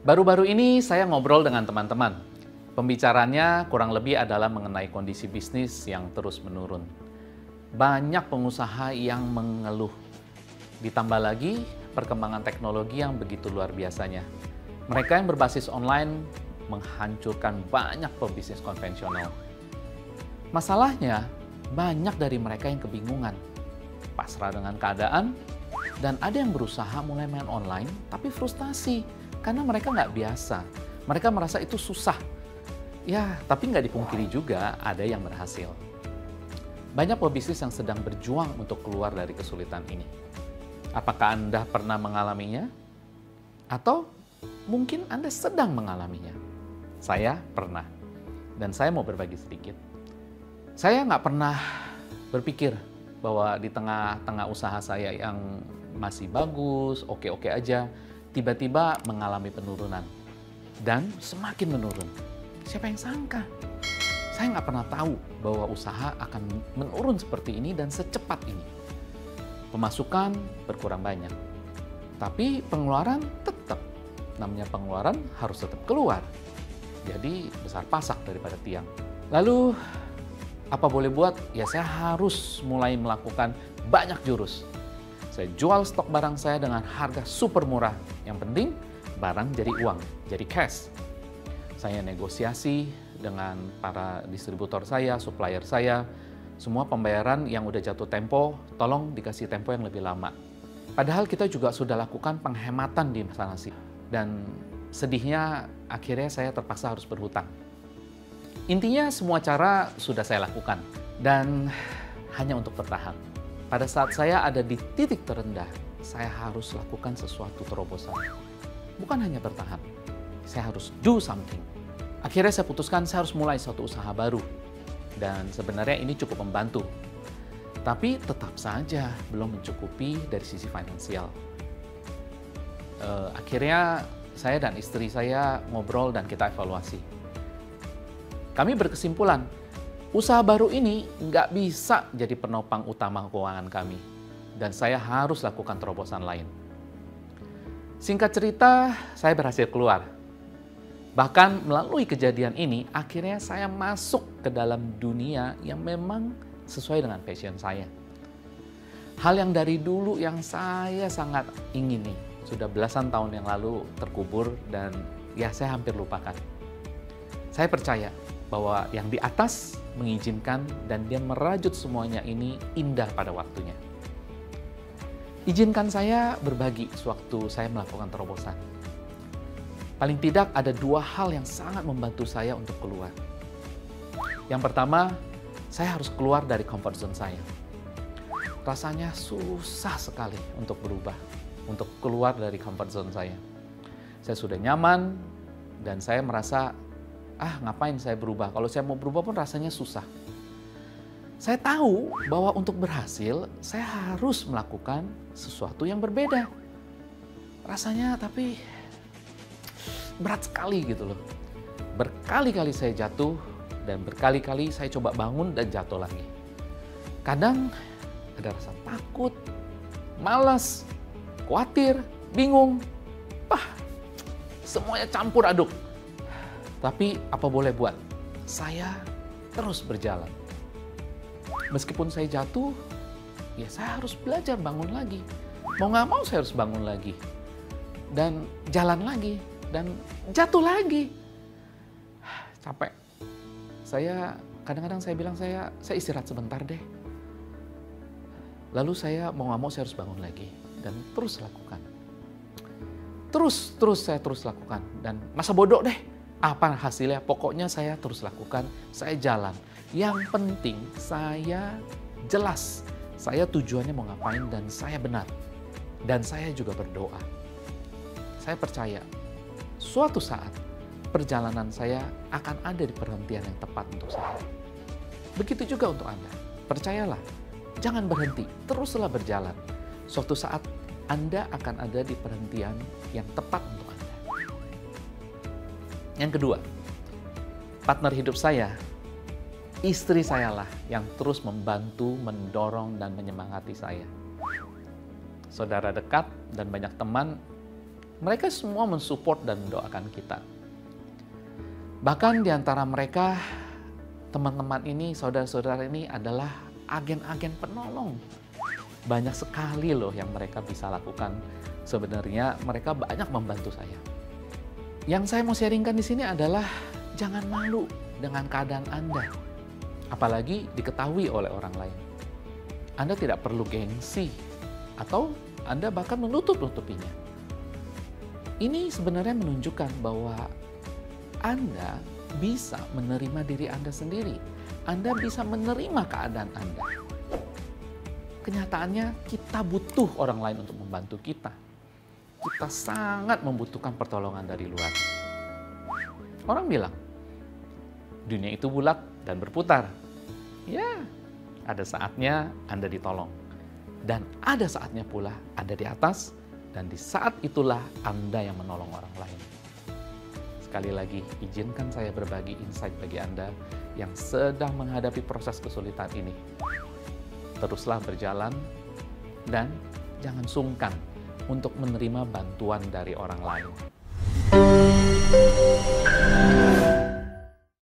Baru-baru ini saya ngobrol dengan teman-teman. Pembicaranya kurang lebih adalah mengenai kondisi bisnis yang terus menurun. Banyak pengusaha yang mengeluh. Ditambah lagi perkembangan teknologi yang begitu luar biasanya. Mereka yang berbasis online menghancurkan banyak pebisnis konvensional. Masalahnya, banyak dari mereka yang kebingungan, pasrah dengan keadaan, dan ada yang berusaha mulai main online, tapi frustasi karena mereka nggak biasa. Mereka merasa itu susah. Ya, tapi nggak dipungkiri juga ada yang berhasil. Banyak pebisnis yang sedang berjuang untuk keluar dari kesulitan ini. Apakah Anda pernah mengalaminya? Atau mungkin Anda sedang mengalaminya? Saya pernah. Dan saya mau berbagi sedikit. Saya nggak pernah berpikir bahwa di tengah-tengah usaha saya yang masih bagus, oke-oke aja, tiba-tiba mengalami penurunan. Dan semakin menurun. Siapa yang sangka? Saya nggak pernah tahu bahwa usaha akan menurun seperti ini dan secepat ini. Pemasukan berkurang banyak. Tapi pengeluaran tetap. Namanya pengeluaran harus tetap keluar. Jadi besar pasak daripada tiang. Lalu apa boleh buat? Ya saya harus mulai melakukan banyak jurus. Saya jual stok barang saya dengan harga super murah. Yang penting barang jadi uang, jadi cash. Saya negosiasi dengan para distributor saya, supplier saya, semua pembayaran yang udah jatuh tempo, tolong dikasih tempo yang lebih lama. Padahal kita juga sudah lakukan penghematan di sana sih. Dan sedihnya akhirnya saya terpaksa harus berhutang. Intinya semua cara sudah saya lakukan dan hanya untuk bertahan. Pada saat saya ada di titik terendah, saya harus lakukan sesuatu terobosan. Bukan hanya bertahan, saya harus do something. Akhirnya saya putuskan saya harus mulai suatu usaha baru. Dan sebenarnya ini cukup membantu. Tapi tetap saja belum mencukupi dari sisi finansial. Akhirnya saya dan istri saya ngobrol dan kita evaluasi. Kami berkesimpulan, usaha baru ini nggak bisa jadi penopang utama keuangan kami. Dan saya harus lakukan terobosan lain. Singkat cerita, saya berhasil keluar. Bahkan melalui kejadian ini, akhirnya saya masuk ke dalam dunia yang memang sesuai dengan passion saya. Hal yang dari dulu yang saya sangat ingini, sudah belasan tahun yang lalu terkubur dan ya saya hampir lupakan. Saya percaya bahwa yang di atas mengizinkan dan dia merajut semuanya ini indah pada waktunya. Izinkan saya berbagi sewaktu saya melakukan terobosan. Paling tidak ada dua hal yang sangat membantu saya untuk keluar. Yang pertama, saya harus keluar dari comfort zone saya. Rasanya susah sekali untuk berubah, untuk keluar dari comfort zone saya. Saya sudah nyaman dan saya merasa, ngapain saya berubah? Kalau saya mau berubah pun rasanya susah. Saya tahu bahwa untuk berhasil, saya harus melakukan sesuatu yang berbeda. Rasanya tapi berat sekali gitu loh. Berkali-kali saya jatuh dan berkali-kali saya coba bangun dan jatuh lagi. Kadang ada rasa takut, malas, khawatir, bingung. Semuanya campur aduk. Tapi apa boleh buat? Saya terus berjalan. Meskipun saya jatuh, ya saya harus belajar bangun lagi. Mau nggak mau saya harus bangun lagi. Dan jalan lagi. Dan jatuh lagi. Capek. Kadang-kadang saya bilang saya istirahat sebentar deh. Lalu saya mau nggak mau saya harus bangun lagi. Dan terus lakukan. Terus saya terus lakukan. Dan masa bodoh deh. Apa hasilnya? Pokoknya saya terus lakukan. Saya jalan. Yang penting saya jelas. Saya tujuannya mau ngapain dan saya benar. Dan saya juga berdoa. Saya percaya suatu saat perjalanan saya akan ada di perhentian yang tepat untuk saya. Begitu juga untuk Anda. Percayalah, jangan berhenti, teruslah berjalan. Suatu saat Anda akan ada di perhentian yang tepat untuk Anda. Yang kedua, partner hidup saya, istri saya lah yang terus membantu, mendorong, dan menyemangati saya. Saudara dekat dan banyak teman Mereka semua mensupport dan mendoakan kita. Bahkan di antara mereka, teman-teman ini, saudara-saudara ini adalah agen-agen penolong. Banyak sekali loh yang mereka bisa lakukan. Sebenarnya mereka banyak membantu saya. Yang saya mau sharingkan di sini adalah jangan malu dengan keadaan Anda. Apalagi diketahui oleh orang lain. Anda tidak perlu gengsi atau Anda bahkan menutup-nutupinya. Ini sebenarnya menunjukkan bahwa Anda bisa menerima diri Anda sendiri. Anda bisa menerima keadaan Anda. Kenyataannya kita butuh orang lain untuk membantu kita. Kita sangat membutuhkan pertolongan dari luar. Orang bilang, dunia itu bulat dan berputar. Ya, ada saatnya Anda ditolong. Dan ada saatnya pula Anda di atas, dan di saat itulah Anda yang menolong orang lain. Sekali lagi, izinkan saya berbagi insight bagi Anda yang sedang menghadapi proses kesulitan ini. Teruslah berjalan dan jangan sungkan untuk menerima bantuan dari orang lain.